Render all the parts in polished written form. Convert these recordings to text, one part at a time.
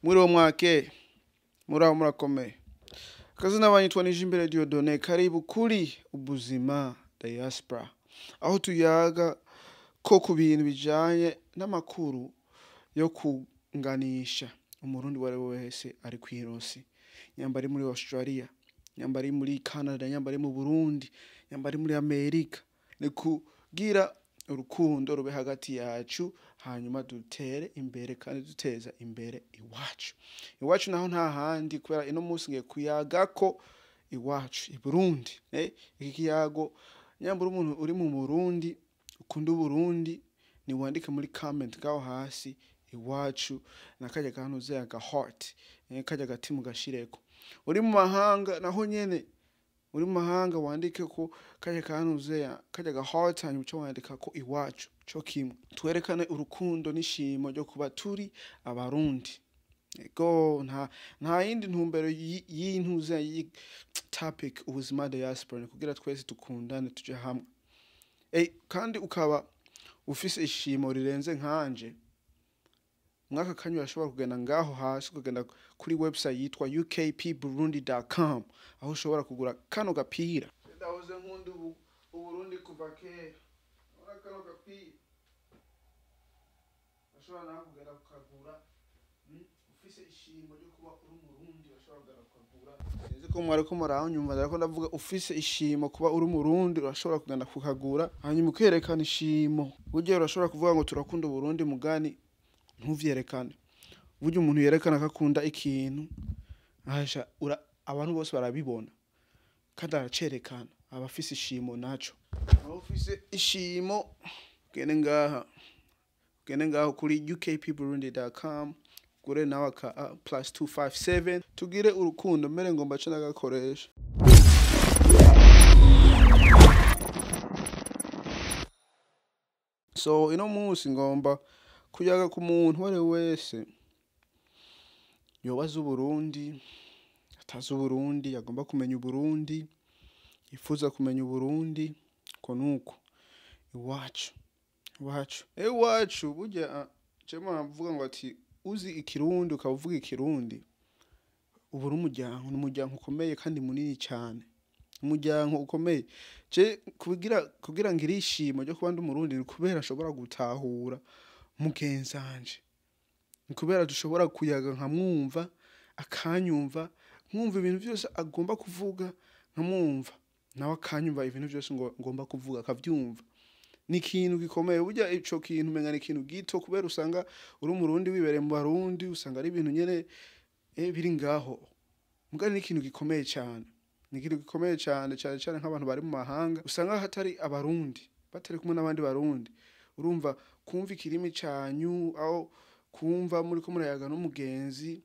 Mwiriwe mwake, muraho murakomeye. Akazina banyitwa Nijimbere Dieudonné, karibu kuri ubuzima diaspora. Aho tuyaga ko ku bintu bijanye n'amakuru yo kunganisha umurundi wari wese ari kw'irosi. Nyamba ari muri Australia, nyamba ari muri Canada, nyamba ari mu Burundi, nyamba ari muri Amerika. Ni kugira urukundo rube hagati yacu, hanyuma dutere imbere kandi duteza imbere iwacu. Iwacu naho nta handi kubera ino munsi ngiye kuyaga ko iwacu i Burundi. Iki kiyago nyambura umuntu uri mu Burundi, ukunda Burundi, ni wandike muri comment gaho hasi iwacu nakajya kantuze aga heart, kajya gatimu gashireko. Uri mu mahanga naho nyene uri mu mahanga wandike ko kajya kantuze kajya ga heart, hanyuma cyo wandika ko iwacu cyo kimwe. Twerekane urukundo n'ishimo ryo kuba turi abarundi. Ego nta yindi ntumbero y'intuze topic ubuzima diaspora kugira twese tukundane tuje hamwe. Kandi ukaba ufise ishimo rirenze nkanje, mwaka kanyu urashobora kugenda ngaho hasi, kugenda kuri website yitwa ukpburundi.com aho ushobora kugura kano gapira. Ndahoze nkunda Uburundi kuva kera. Ora kano gapira ashobora naho kugenda kukagura. Ufise ishimo ryo kuba uri umurundi urashobora kugura. Sinzi ko mwari ko muranyumva, ariko ndavuga ufise ishimo kuba uri umurundi urashobora kugenda kukagura, hanyuma ukerekana ishimo. Burya urashobora kuvuga ngo turakunda Burundi mugani ntuvyerekane. Burya umuntu yerekana akakunda ikintu ahasha abantu bose barabibona kandi aracerekana abafise ishimo naco. Aho ufise ishimo gene ngaho kuri ukpburundi.com gure nawe ka +257 tugire urukundo mbere ngomba cyo nagakoresha. So ino munsi ngomba kuyaga ku muntu wari wese yobaza Uburundi, atazi Uburundi, yagomba kumenya Uburundi, yifuza kumenya Uburundi, ko nuko iwacu burya cema mvuga ngo ati uzi ikirundi ukavuga ikirundi ubura umuryango ukomeye kandi munini cyane. Umuryango ukomeye kugira ngo irishimo ryo kuba ndi umurundi ni kubera ashobora gutahura mugenzanje, ni kubera dushobora kuyaga nkamwumva akanyumva, nkumva ibintu byose agomba kuvuga nkamwumva nawe akanyumva ibintu byose ngomba kuvuga akavyumva. Ni ikintu gikomeye. Burya ico kintu menga ni ikintu gito kubera usanga uri umurundi wibereye mu Barundi, usanga ari ibintu nyene biri ngaho. Mugani ni ikintu gikomeye cyane. Ni ikintu gikomeye cyane nk'abantu bari mu mahanga usanga hatari abarundi, batari kumwe n'abandi barundi. Urumva kumva ikirimi cyanyu aho kumva muri ko murayaga n'umugenzi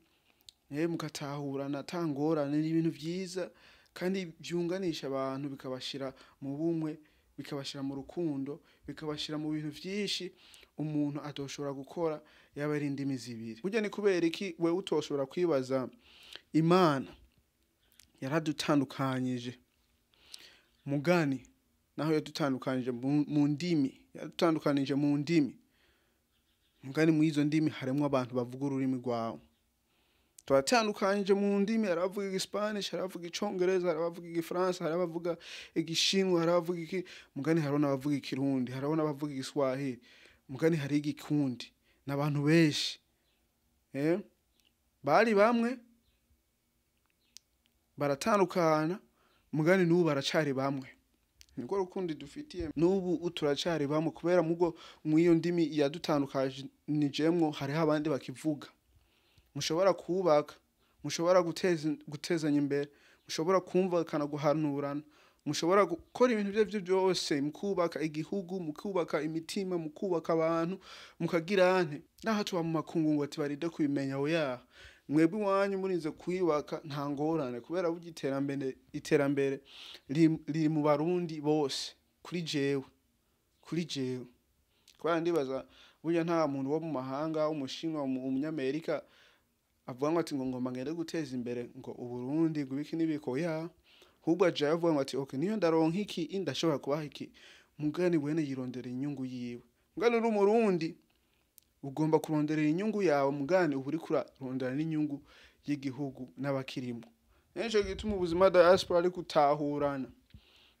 mukatahurana tangorane, ni ibintu byiza kandi byunganisha abantu, bikabashira mu bumwe, bikabashira mu rukundo, bikabashira mu bintu byinshi umuntu atoshobora gukora yaba ari indimi zibiri. Burya ni kubera iki we utoshobora kwibaza Imana yaradutandukanyije mugani naho yadutandukanije mu ndimi, yadutandukanije mu ndimi mugani mu izo ndimi harimo abantu bavuga ururimi rwawe. Turatandukanyije mu ndimi, harabavuga igispanish, harabavuga icongereza, harabavuga igifaransa, harabavuga igishinwa, harabavuga iki mugani, harona abavuga ikirundi, harabona abavuga igiswahili mugani, hari igikundi n'abantu benshi bari bamwe baratandukana mugani n'ubu baracari bamwe. Niko rukundi dufitiye n'ubu turacari bamwe kubera mugo mwiyo ndimi yadutandukanijemwo hariho abandi bakivuga. Mushobora kubaka, mushobora gutezanya imbere, mushobora kumva kana guhanurana, mushobora gukora ibintu byo byose, mukubaka igihugu, mukubaka imitima, mukubaka abantu, mukagirane. Naho tuba mu makungu ngo ati baride kubimenya oya. Mwebwe wanyu murize kwibaka nta ngorane kubera burya iterambere riri mu Barundi bose. Kuri jewe kubera ndibaza burya nta muntu wo mu mahanga, umushinwa, umunyamerika avuga ngo ati ngo ngomba ngende guteza imbere ngo Uburundi gubiki nibiko ya hubwo aje avuga ngo ati okay niyo ndaronka iki ndashobora kubaha iki mugani wene yirondera inyungu yiwe. Mugani uri umurundi ugomba kuronderera inyungu yawe mugani uba uriko urarondera n'inyungu y'igihugu n'abakirimo. Nico gituma ubuzima diaspora ari gutahurana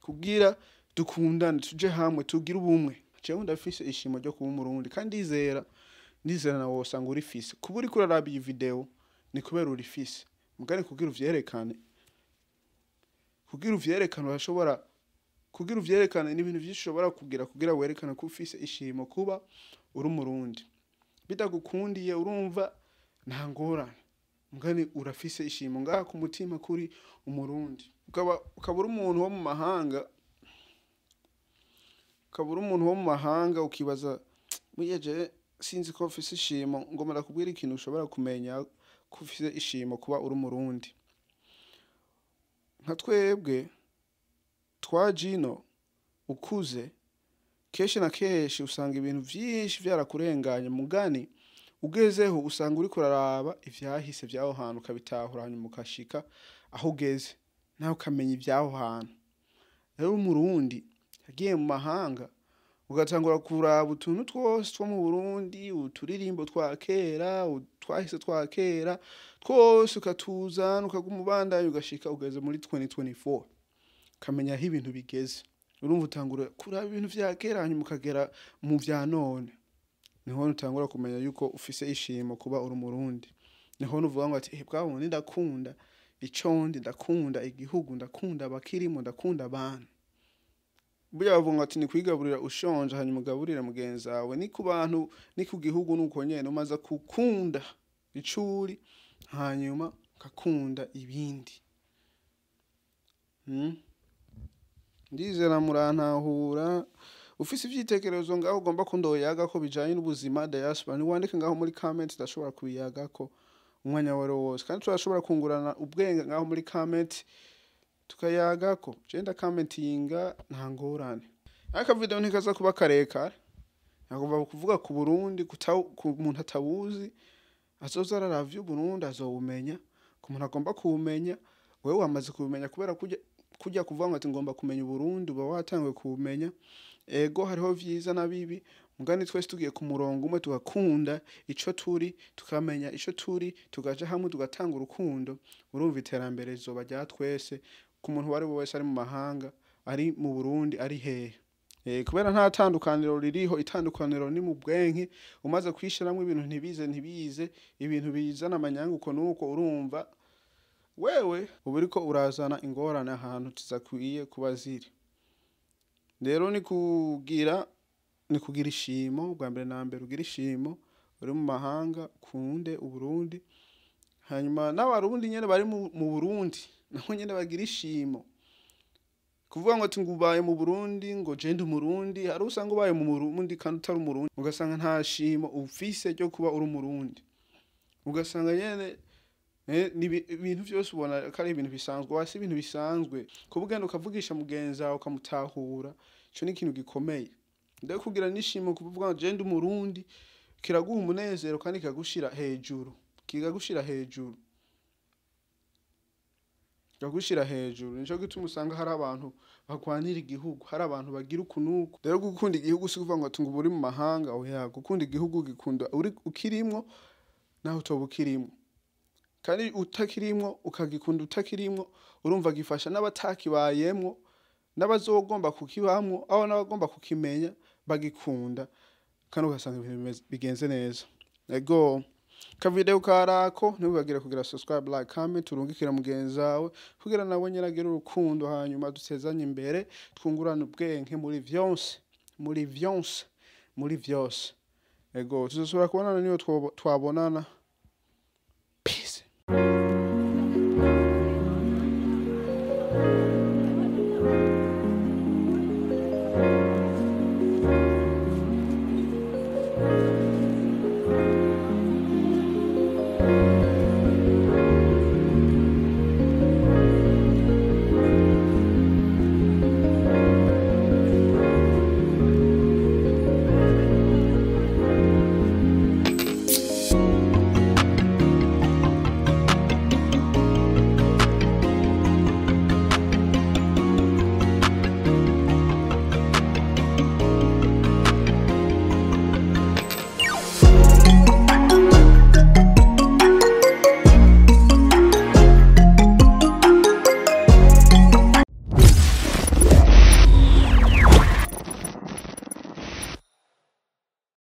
kugira dukundane tuje hamwe tugire ubumwe. Jewe ndafise ishimo ryo kuba umurundi kandi ndizera nawe wosanga urifise. Kuba uriko uraraba iyi video ni kubera urifise mugani kugira uvyerekane urashobora kugira uvyerekane n'ibintu vyinshi ushobora kugira werekane ko ufise ishimo kuba uri umurundi. Bitagukundiye urumva nta ngorane mugani urafise ishimo ngaha ku mutima kuri umurundi. Ukaba uri umuntu wo mu mahanga ukibaza muyeje sinzi ko ufise ishimo ngomara kubwira ikintu ushobora kumenya ko ufise ishimo kuba uri umurundi. Nka twebwe twajino ukuze kenshi na kenshi usanga ibintu vyinshi vyarakurenganya mugani ugezeho usanga uriko uraraba ivyahise vyaho hantu ukabitahura hanyuma ukashika aho ugeze nawe ukamenya ivyaho hantu. Rero umurundi yagiye mu mahanga ugatangura kuraba utuntu twose two mu Burundi, uturirimbo twa kera, twahise twa kera twose ukatuzana ukaguma ubandanya ugashika ugeze muri 2024 ukamenya aho ibintu bigeze. Urumva utangura kuraba ibintu vya kera hanyuma ukagera mu vya none. Niho utangura kumenya yuko ufise ishimo kuba uri umurundi. Niho uvuga ngo ati bwabone ndakunda icondi, ndakunda igihugu, ndakunda abakirimo, ndakunda abantu. Burya bavuga ati ni kwigaburira ushonje hanyuma ugaburira mugenzi wawe. Ni ku bantu ni ku gihugu nuko nyene umaze kukunda icuri hanyuma ukakunda ibindi. Ndizera murantahura ufise ivyitekerezo ngaho ugomba kundoyaga ko bijanye n'ubuzima diaspora ni wandike ngaho muri comment ndashobora kubiyaga ko umwanya wari wose kandi turashobora kungurana ubwenge ngaho muri comment tukayaga ko genda commentinga nta ngorane. Aka video ntikaza kuba karekare nagomba kuvuga ku Burundi ku muntu atabuzi azoza araravye Burundi azobumenya ku muntu agomba kubumenya wewe wamaze kubumenya kubera kujya kuvuga ngo ati ngomba kumenya Burundi uba watangiye kubumenya. Ego hariho vyiza na bibi mugani twese tugiye ku murongo umwe tugakunda ico turi tukamenya ico turi tugaje hamwe tugatanga urukundo urumva iterambere zoba rya twese ku muntu wari wese ari mu mahanga ari mu Burundi ari hehe. Kubera nta tandukaniro ririho itandukaniro ni mu bwenke umaze kwishiramwe ibintu ntibize ibintu bizana amanyanga uko nuko urumva wewe uburiko urazana ingorane ahantu tizakwiye kuba ziri. Rero ni kugira ishimo bwa mbere na mbere ugira ishimo uri mu mahanga kunde uburundi hanyuma n'abarundi nyene bari mu Burundi naho nyene bagira ishimo kuvuga ngo ati ngubaye mu Burundi ngo jende umurundi hari usanga ubaye mu Burundi kandi utari umurundi ugasanga nta shimo ufise ryo kuba uri umurundi ugasanga nyene ni ibintu byose ubona ko ari ibintu bisanzwe wasi ibintu bisanzwe kubugenda ukavugisha mugenzi wawe ukamutahura cyo ni ikintu gikomeye. Ndetse kugira nishimo kuvuga ngo jende umurundi kiraguha umunezero kandi kikagushira hejuru nico gituma usanga hari abantu bakwanira igihugu hari abantu bagira ukunuko. Rero gukunda igihugu si kuvuga ngo tungu uri mu mahanga oya gukunda igihugu gikunda uri ukirimwo naho utoba ukirimwo kandi utakirimwo ukagikunda utakirimwo urumva gifasha n'abatakibayemwo n'abazogomba kukibamwo aho n'abagomba kukimenya bagikunda kandi ugasanga ibintu bigenze neza. Ego ka video karako ntibagira kugira subscribe like comment urungikira mugenzi wawe kugira nawe nyiragira urukundo hanyuma dusezanye imbere twungurana ubwenge muri vyose. Ego tuzosubira kubonana niyo twabonana. Peace.